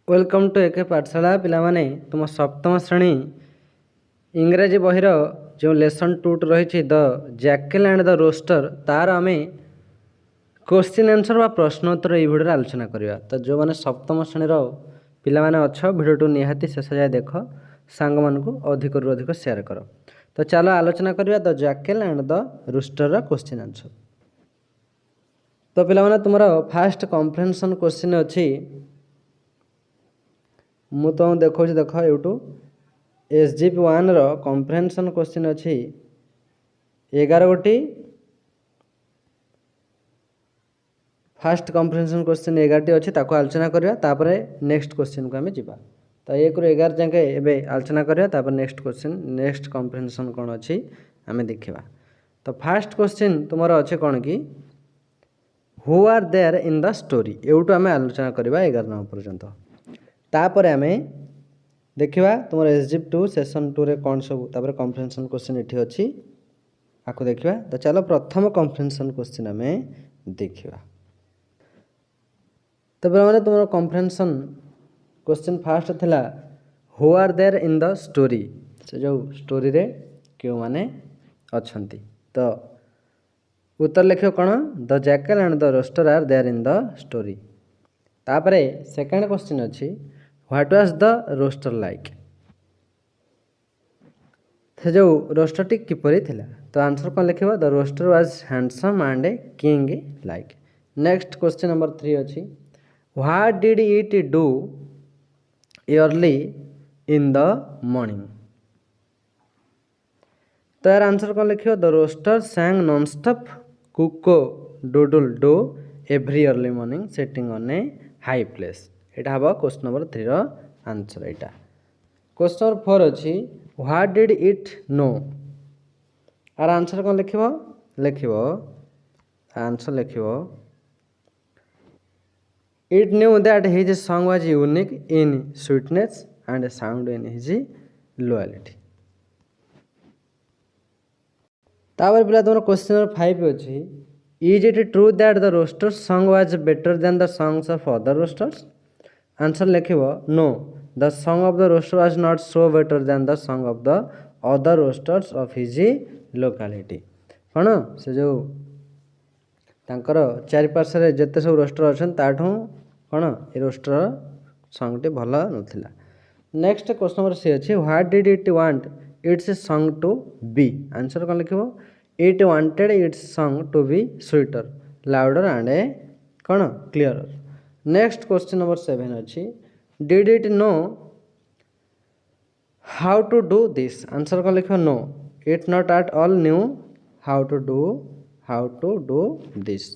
Welcome to एके पाठशाला पिलामाने तुम सप्तम श्रेणी इंग्राजी बहिर जो लेसन 2 रही the jackal and the roster तार आम क्वेश्चन आंसर बा प्रश्नोत्तर ये भिडियो आलोचना करवा। तो जो मैंने सप्तम श्रेणीर पिलामाने अच्छा भिडियो निहाती शेष जाए देख सांग मानू अधिक रु अधिक शेयर कर। तो चलो आलोचना करवा the jackal and the rooster question answer. तो पिलामाने तुम फास्ट कम्प्रेहेंशन क्वेश्चन अच्छी मु तुम देखो देख यूट्यूब एसजीपी 1 रो कम्प्रेहेंशन क्वेश्चन अच्छी 11 गोटी फास्ट कम्प्रेहेंशन क्वेश्चन 11 अच्छी ताको आलोचना करवा तापर नेक्स्ट क्वेश्चन को आम जावा। तो 1 ରୁ 11 जाके एबे आलोचना करवा तापर नेक्स्ट क्वेश्चन नेक्स्ट कम्प्रेहेंशन कौन अच्छी आम देखा। तो फास्ट क्वेश्चन तुम अच्छे कौन कि who are there in the story एवटू आम आलोचना करवा 11 नंबर पर्यंत। तापर आम देखा तुम एसजीपी 2 सेशन 2 रे कौन सब तापर कम्प्रेहेंशन क्वेश्चन ये अच्छी आपको देखा। तो चलो प्रथम कम्प्रेहेंशन क्वेश्चन आम देखा। तो मैंने तुम कम्प्रेहेंशन क्वेश्चन फास्ट थिला who are there in the story से जो स्टोरी रे क्यों माने अच्छंती। तो उत्तर लिखो कौन the jackal and the rooster are there in the story. तापरे सेकंड क्वेश्चन अच्छी what was the rooster like से जो रोस्टर टी किपरि थिला। तो आंसर कौन लिखिबो the rooster was handsome and a king like. Next question number 3 अच्छी what did it do early in the morning. तो यार आंसर कौन लिखिबो the rooster sang non-stop cock a doodle doo every early morning setting on a high place. एटा हबो question number 3 रो answer एटा। Question number 4 अच्छी व्हाट डिड इट नो आर आंसर कौन लिखिबो लिखिबो आंसर लिखिबो it knew that his song was unique in sweetness and sound in his loyalty. तापर पिला तुम क्वेश्चन नंबर 5 अच्छी is it true that the rooster song was better than the songs of other roosters. Answer लिखिबो no the song of the rooster was not so better than the song of the other roosters of his locality. कौन से जो तांकर चारिपार्श्व जिते सब roster अच्छा ताठू कौन ये रोस्टर सॉन्ग टी भल नथिला। नेक्स्ट क्वेश्चन नंबर 6 अच्छी what did it want its song to be. Answer कौन लिखिबो it wanted its song to be sweeter louder and a कौन क्लियरर। नेक्स्ट क्वेश्चन नंबर 7 अच्छी did it know how to do this. Answer कौन लिखो no it not at all knew how to do this.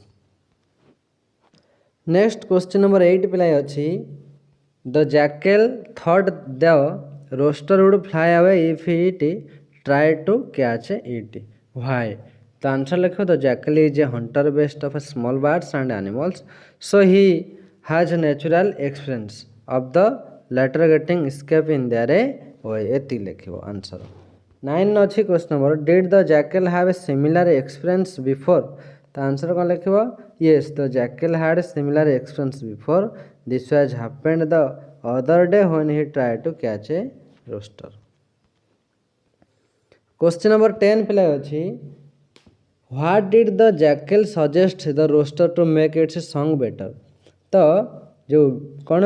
Next question number 8 पिलाई अच्छी the jackal thought the rooster would fly away if it try to catch it why. तो answer लिखो the jackal is a hunter best of small birds and animals so he has natural experience of the later getting escape in their way एति लिखिबो answer. 9 अच्छी question number did the jackal have a similar experience before. तो answer कौन लिखिबो yes the jackal had similar experience before this was happened the other day when he try to catch a rooster. Question number 10 पिला अच्छी what did the jackal suggest the rooster to make its song better. तो जो कौन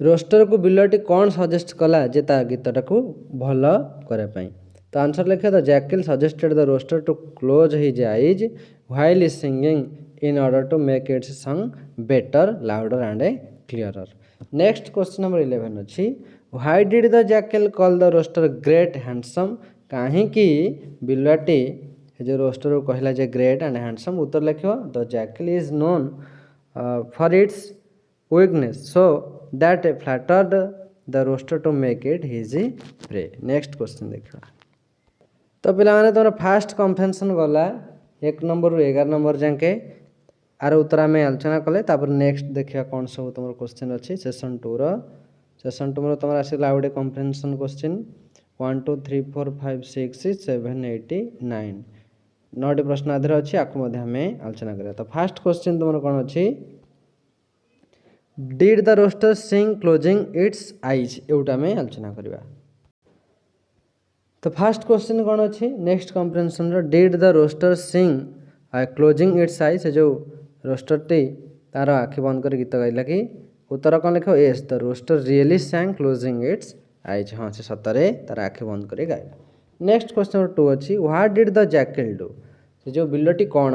roster को बिलटी कौन suggest कला जे ता गीतटा को भल करे पई। तो आंसर लिखे the jackal suggested the rooster to close his eyes while singing in order to make its song better louder and a clearer. Next question number 11 अच्छी why did the jackal call the rooster great handsome. कहीं बिलुआटी जो rooster को कहला जे great and handsome. उत्तर लिखो the jackal is known for its weakness so that flattered the rooster to make it his prey. Next question देखा। तो पिलाने तुम फास्ट कम्प्रेहेंशन गला 1 नंबर रु 11 नंबर जाके आर उत्तर आम आलोचना कले। तापर नेक्स्ट देखा कौन सब तुम क्वेश्चन अच्छी सेशन 2 रो तुम आसला गोटे कम्प्रेहेंशन क्वेश्चन 1 2 3 4 5 6 7 8 9 9टी प्रश्न आधार अच्छी आम आलोचना करा। तो फास्ट क्वेश्चन तुम कौन अच्छी did the rooster sing closing its eyes एवटा आम आलोचना करवा। तो फास्ट क्वेश्चन कौन अच्छी next comprehension did the rooster sing closing its eyes से जो रोस्टर टी तार आखि बंद कर गीत गाइला कि उत्तर कौन लिख as the rooster really sang closing its eyes हाँ से सतरे तार आखि बंद कर गाइला। नेक्स्ट क्वेश्चन नंबर 2 अच्छी what did the jackal do से जो बिल्लटी कौन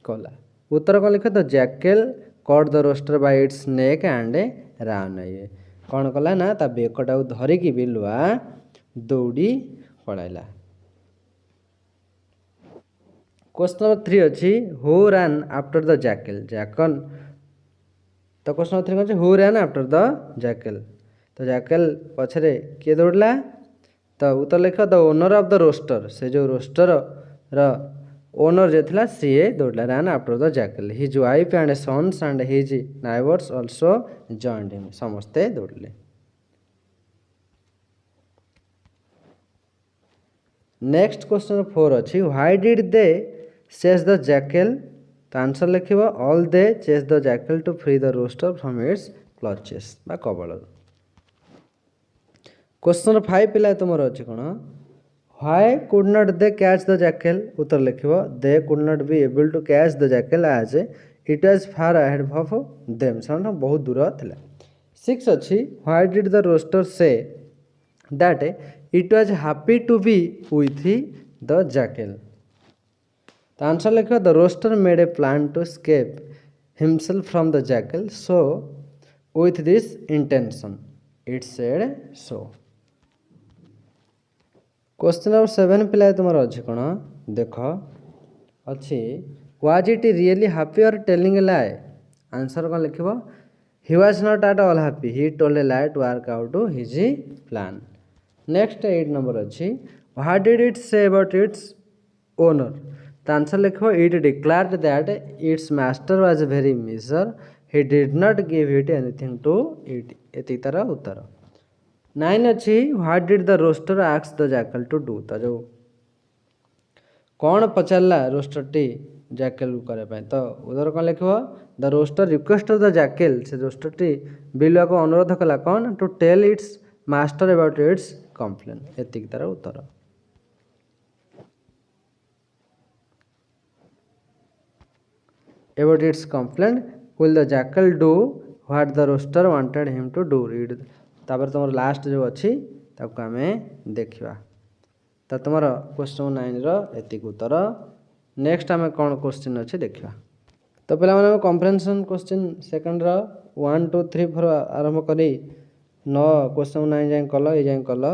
कला उत्तर कौन लिख the jackal caught the rooster by its neck and ran ये कौन कला ना ता बेकटा धरिकी बिलुआ दौड़ी पड़ाइला। क्वेश्चन नंबर 3 अच्छी who run after the jackal jackal तो क्वेश्चन नंबर 3 अच्छी who run after the jackal तो जैकेल पछरे किए दौड़ला तो उत्तर लिख the owner of the rooster से जो रोस्टर र ओनर जो थिला सीए दौड़ला run after the jackal his wife and sons and his neighbours also joined him समस्ते दौड़ले। नेक्स्ट क्वेश्चन नंबर 4 अच्छी why did they chase the jackal तो आंसर लिख all they chase the jackal to free the rooster from its clutches बा कबल। Question number 5 पिला तुमर अच्छी कौन why could not they catch the jackal उत्तर लिख they could not be able to catch the jackal as it was far ahead of them से बहुत दूर थिला। 6 अच्छी why did the rooster say that it was happy to be with the jackal तो answer लिख the rooster made a plan to escape himself from the jackal so with this intention it said so. Question number 7 पिला तुम अच्छी कौन देख अच्छी was it really happy और telling a lie answer कौन लिख he was not at all happy he told a lie to work out his plan. Next 8 number अच्छी what did it say about its owner तो answer लिखो it declared that its master was very miser he did not give it anything to it ये तार उत्तर। 9 अच्छी what did the rooster ask the jackal to do तो जो कौन पचारा roster T Jekyll करने तो उधर कौन लिख the rooster request the jackal से रोस्टर टी बिलुआ को अनुरोध कला कौन to tell its master about its complain एति तार उत्तर। About its complaint will the jackal do what the rooster wanted him to do read तापर तुम लास्ट जो अच्छी ताको आम देखा तो तुम क्वेश्चन 9 रतिक उत्तर। नेक्स्ट आम कौन क्वेश्चन अच्छे देखा तो पे कम्प्रेhension क्वेश्चन सेकंड 1 2 3 4 आरंभ करी 9 क्वेश्चन 9 जाए कल ये जाए कल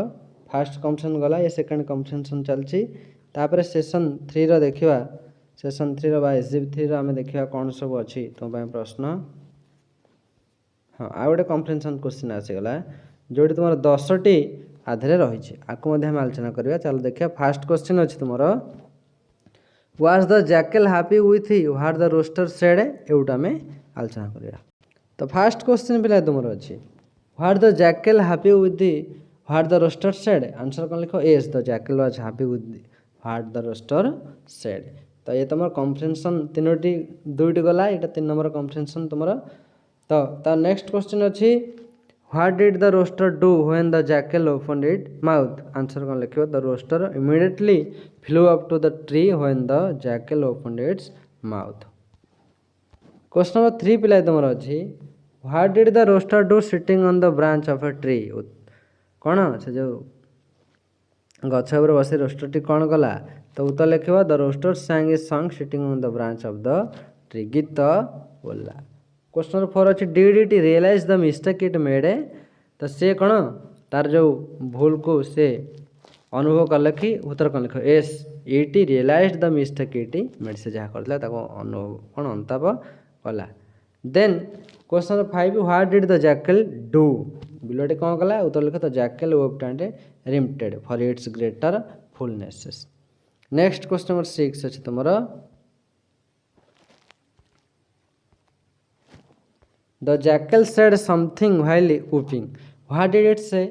फास्ट कम्प्रेhension गला ये सेकंड कम्प्रेhension चलती तापर सेशन 3 देखा सेशन 3 बा एसजीपी 3 आम देखा कौन सब अच्छी तुम प्रश्न हाँ आ गए कम्प्रेhension क्वेश्चन आसीगला जो तुम 10टी आधे रही आपको आम आलोचना करवा चलो देखिए फास्ट क्वेश्चन अच्छी तुम was the jackal happy with what the rooster said एवटा आम आलोचना करवा। तो फास्ट क्वेश्चन पिला तुम अच्छी what the jackal happy with what the rooster said answer कौन लिख as the jackal was happy with what the rooster said तो ये तुम कम्प्रेhension 3टी 2टी गला ये 3 नंबर कम्प्रेhension तुम तो नेक्स्ट क्वेश्चन अच्छी what did the rooster do when the jackal opened it mouth answer कौन लिख the rooster immediately flew up to the tree when the jackal opened its mouth. Question number 3 पिला तुम अच्छी what did the rooster do sitting on the branch of a tree कौन से जो गछ उपर बस रोस्टरटी कौन कला तो उत्तर लिख the rooster sang a song sitting on the branch of the tree गीत बोलला। क्वेश्चन नंबर 4 अच्छी did it realise the mistake it made तो से कौन तार जो भूल को से अनुभव कल कि उत्तर कौन लिख as it realise the mistake it made से जहाँ करता अनुभव कौन अंताप कला। Then question number 5 what did the jackal do बिलटी कौन कला उत्तर लिख the jackal wept and repented for its greater foolishness. Next question number 6 अच्छे तुम the jackal said something while weeping what did it say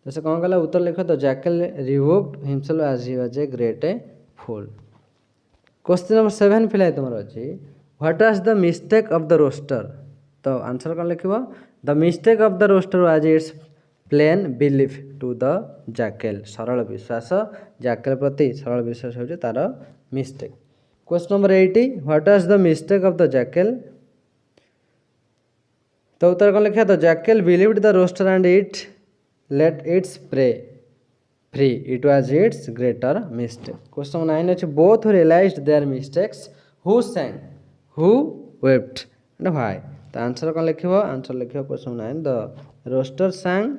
तो से कौन कला उत्तर लिख the jackal rebuked himself as he was a great fool. Question number 7 फिलहाल तुम अच्छी what was the mistake of the rooster तो आंसर कौन लिखिबो the mistake of the rooster was its plain belief to the jackal सरल विश्वास jackal प्रति सरल विश्वास होउछ तार mistake. Question number 80 what was the mistake of the jackal. तो उत्तर कौन लिखा the jackal believed the rooster and it let its prey free it was its greater mistake. Question number 9 अच्छे both realised their mistakes who sang who wept and why. तो answer कौन लिखिबो answer लिखिबो question 9 the rooster sang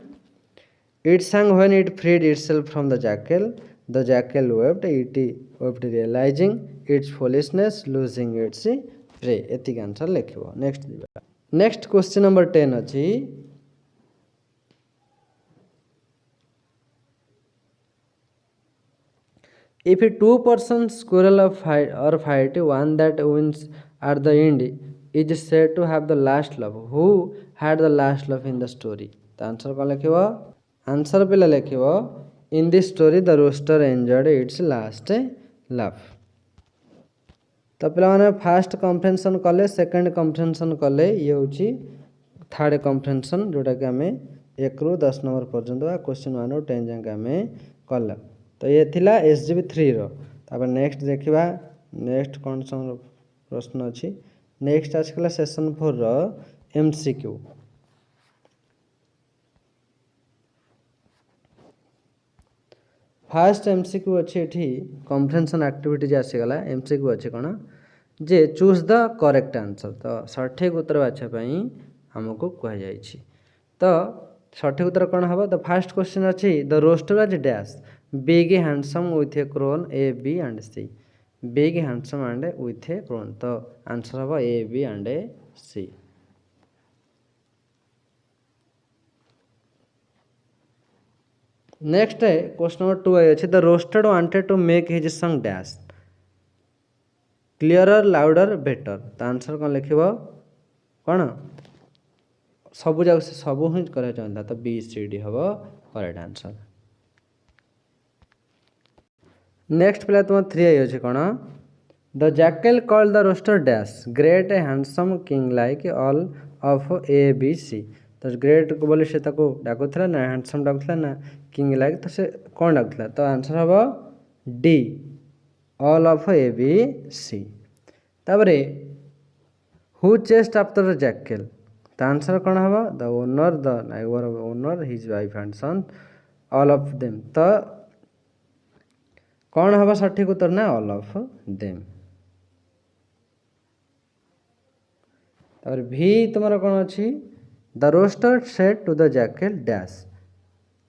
it sang when it freed itself from the jackal wept it wept realizing its foolishness losing its prey एतिक answer लिखिबो। Next question number 10 अछि if a two-person squirrel or fight one that wins at the end is said to have the last laugh who had the last laugh in the story। तो answer कौन लिखिबो answer पे लिखिबो in this story the rooster enjoyed its last laugh. तो पे fast कम्प्रेन्सन कले second कम्प्रेन्सन कले ये हूँ थर्ड कम्प्रेन्सन जोटा कि आम 1 ରୁ 10 नंबर पर्यंत क्वेश्चन 1 ରୁ 10 जाके आम कल। तो ये थिला SGP 3 रो। तापर नेक्स्ट देखिबा नेक्स्ट कौन सा प्रश्न अच्छी नेक्स्ट आसला सेशन 4 रो MCQ। फास्ट MCQ अच्छी एठी कम्प्रेन्सन एक्टिविटीज आसीगला MCQ अच्छे कौन जे चूज द करेक्ट आंसर। तो सठिक उत्तर बाछापी आमको कह जाइए। तो सठिक उत्तर कौन हम द फास्ट क्वेश्चन अच्छी द रोस्टर आज dash big handsome with a crown A B and C big handsome and with a crown. तो आंसर हम A B and C। Next question number 2 अच्छे the rooster wanted to make his song dash clearer louder better. तो answer कौन लिखिबो कौन सबू जाक से सबू ही करा चाहता तो BCD हम करेक्ट आंसर। नेक्स्ट पे तुम 3 अच्छे कौन the jackal called the rooster dash great handsome king like all of A B C। तो ग्रेट को बोले से डाकुला ना हैंडसम डाकुला ना किंग लाइक तो से कौन डाकुला। तो आंसर हम D all of A B C। तापरे who chased after the jackal. तो आंसर कौन हम the owner the neighbour owner his wife and son all of them. तो कौन हम सठिक उत्तर ना ऑल ऑफ देम। तापर भी तुम कौन अच्छी the rooster said to the jackal dash.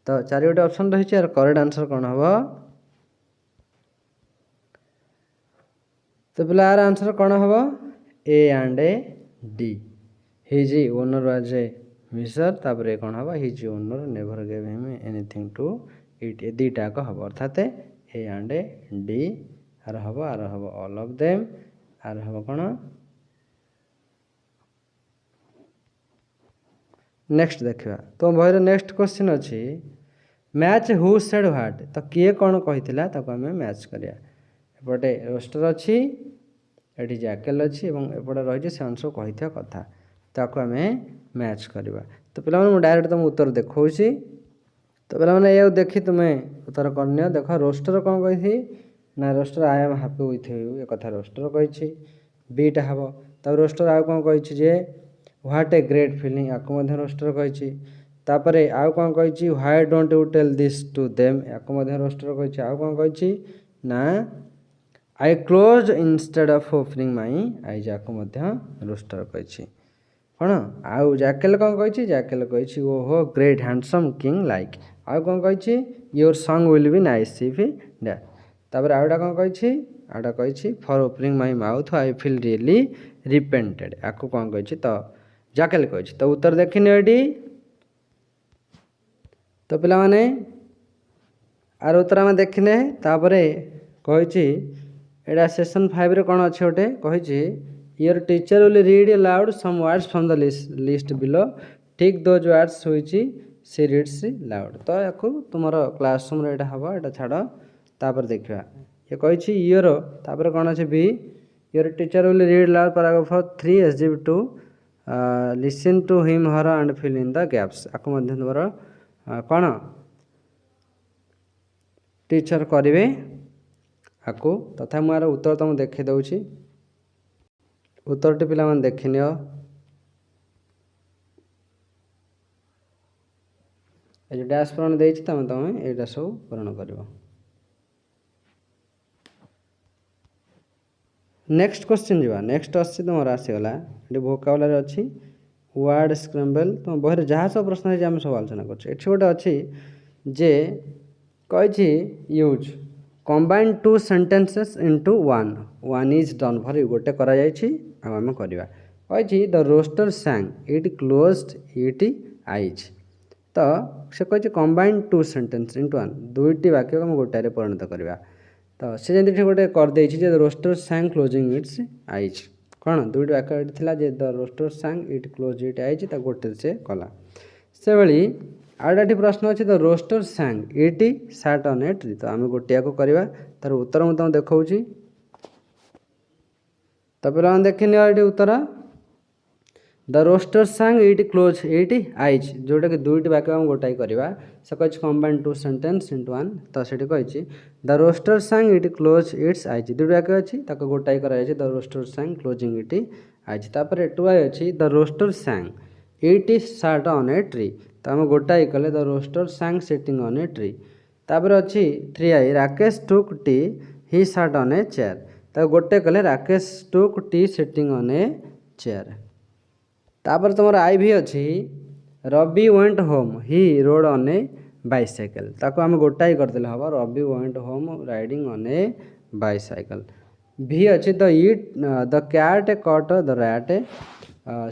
तो 4 गोटे ऑप्शन रही है करेक्ट आंसर कौन हम तो पिला यार आंसर कौन हम A and D his owner was a miser तापर कौन हम his owner never gave him anything to it ए दुईटा हम अर्थात A एंड D आर हम ऑल ऑफ देम आर हम कौन। नेक्स्ट देखा तो बहर नेक्स्ट क्वेश्चन अच्छी मैच हु सेड व्हाट। तो किए कौन कही आम मैच करिया एपटे रोस्टर अच्छी एटी जैकेल अच्छी एपटे रही से आंसर कही कथा ताको आम मैच करवा। तो पे डायरेक्ट तुम उत्तर देखा तो पे ये देखी तुम्हें उत्तर कर देख रोस्टर कौन कही ना rooster I am happy with you एक कथा रोस्टर कही बीटा हम। तब रोस्टर आउ कौन कही जे व्हाट ए ग्रेट फीलिंग याको रोस्टर कही। तापर आउ कौन कही why don't you tell this to them याको रोस्टर कही। आउ कौन कही ना I close instead of opening my eyes याको रोस्टर कही। कौन आउ जैकेल कौन कही जैकेल कही ओहो ग्रेट हैंडसम किंग लाइक। आउ कौन कही your song will be nice if dash. तापर आउटा कौन कही आउटा कही for opening my mouth I feel really repented याको कौन कही तो जैकेल कही। तो उत्तर देखने ये तो पिला माने आर उत्तर आम देखने तापर कही एटा सेशन 5 रे कौन अच्छे गोटे कही your teacher will read loud some words from the list below tick those words which she reads loud. तो या तुम क्लासरूम यहाँ हम यहाँ छाड़ तापर देखा ये कही योर तापर कौन अच्छे B your teacher will read loud paragraph 3 SGP 2 listen to him her and fill in the gaps आपको मध्य तुम कौन टीचर करेंगे आपको तथा मुझे उत्तर तुमको देखी दूसरी उत्तरटी पिला देखि नियो जो डैश पूरण देती तुम यहाँ सब पूरण कर नेक्स्ट क्वेश्चन जी नेक्स्ट अच्छी तुम आसीगला ये भोकाबुलारी अच्छी वर्ड स्क्रैम्बल तुम बहरे जहाँ सब प्रश्न है आम सब आलोचना कर गोटे अच्छी जे कही use combine two sentences into one one is done for you गोटे आम करवा कही the rooster sang it closed it eyes तो से कही combine two sentence into one दुईटी वाक्य आम गोटे परिणत करवा तो से जमी गोटे करदे rooster sang closing its eyes कौन दुईट वाक्य था जे the rooster sang it close it eyes गोटे से कला से भाई आउटी प्रश्न अच्छे the rooster sang it sat on a tree तो आम गोटिया को करवा तार उत्तर मुझे देखा तो पे देखी नि उत्तर the rooster sang it close it eyes जोटा कि दुईट वाक्य आम गोटाई करवा से कही combine two sentence into one तो से कही the rooster sang it close its eyes दुईट वाक्य अच्छी गोटाई कर the rooster sang closing it eyes तापर टू आई अच्छी the rooster sang it sat on a tree तो आम गोटाई कले the rooster sang sitting on a tree तापर अच्छी three I Rakesh took tea he sat on a chair तो गोटे कले Rakesh took tea sitting on a chair तापर तुम आई भी अच्छी Ravi went home he rode on a bicycle ताको आम गोटाई करदे हम Ravi went home riding on a bicycle भी अच्छी the it the cat caught the rat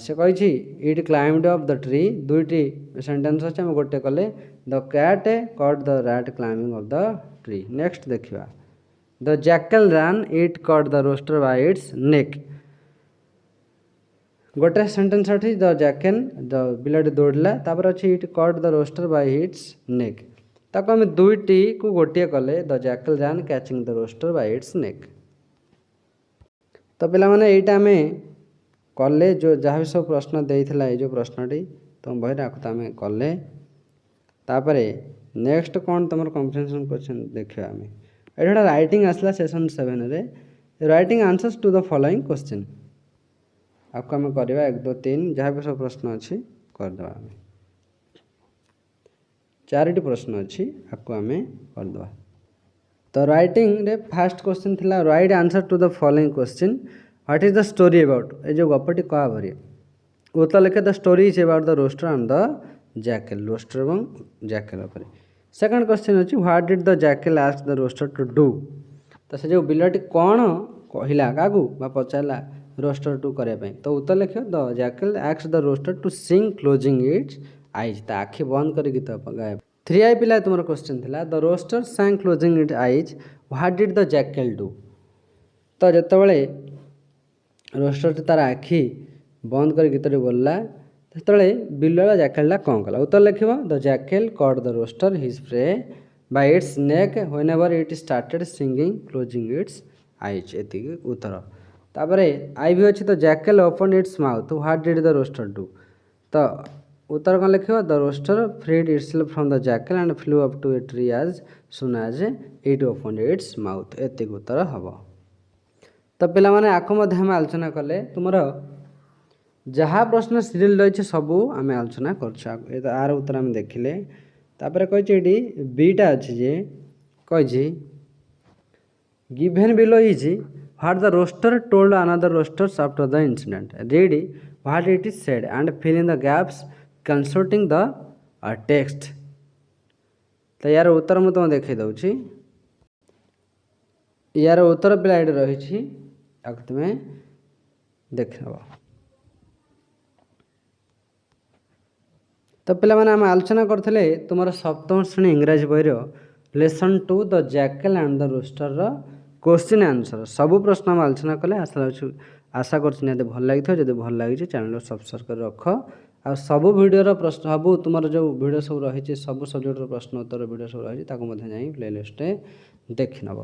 से कही it climbed up the tree दुईटी सेंटेंस अच्छे आम गोटे कले the cat caught the rat climbing up the tree next देखा the jackal run it caught the rooster by its neck गोटे sentence अच्छी द जैकेन द बिलाटी दौड़ला तापर अच्छी it caught the rooster by its neck ताको आम दुईटी को गोटे कले the jackal run catching the rooster by its neck तो पे यहीटा आम कले जो जहाँ भी सब प्रश्न देता ये जो प्रश्नटी तुम बहरे आम कले तापर नेक्स्ट कौन तुम कम्प्रिहेंशन क्वेश्चन देखा आम ये राइटिंग आसला सेशन 7 रे writing answers to the following question आपको आम करवा 1 2 3 जहाँ भी सब प्रश्न अच्छी करदे आम 4टी प्रश्न अच्छी आपको आम करदे तो राइटिंग रे फास्ट क्वेश्चन थिला write answer to the following question what is the story about ये जो गपटी क्या भरी उत्तर लिखे the story is about the rooster and the jackal rooster एवं जैकेल पर सेकंड क्वेश्चन अच्छी what did the jackal ask the rooster to do तो से जो बिलाटी कौन कहला क्या पचारा रोस्टर टू करने तो उत्तर लिख the jackal ask the rooster to sing closing its eyes तो आखि बंद कर गीत गायब 3 आई पिला तुम क्वेश्चन थिला the rooster sang closing it eyes what did the jackal do तो जिते रोस्टर तार आखि बंद कर गीत बोलला जो बिलुआ जैकेलटा कौन कला उत्तर लिख the jackal caught the rooster his prey by its neck whenever it started singing closing its eyes एति उत्तर तापर आई भी अच्छी तो jackal open its mouth what did the rooster do तो उत्तर कौन लिख the rooster freed itself from the jackal and flew up to a tree as soon as it open its mouth एति उत्तर हम तो पे आपको आम आलोचना कले तुम जहाँ प्रश्न सीरियल रही सबू आम आलोचना कर आर उत्तर आम देखिले तापर कही बीटा अच्छी जे कही given below is what the rooster told another roosters after the incident read what it is said and fill in the gaps consulting the text तो यार उत्तर मुझे तुम देखी दूसरी यार उत्तर पिला ये रही तुम्हें देख तो पे आम आलोचना करते तुम सप्तम श्रेणी इंग्राजी बही lesson 2 the jackal and the rooster question answer सबू प्रश्न आम आलोचना कले आशा कर भल लगी जब भल लगी चैनल सब्सक्राइब कर रख आ सबू भिडियो प्रश्न सबू तुम जो भिडियो सब रही सब सब्जेक्टर प्रश्न उत्तर भिडियो सब रही प्ले लिस्ट देखी नब।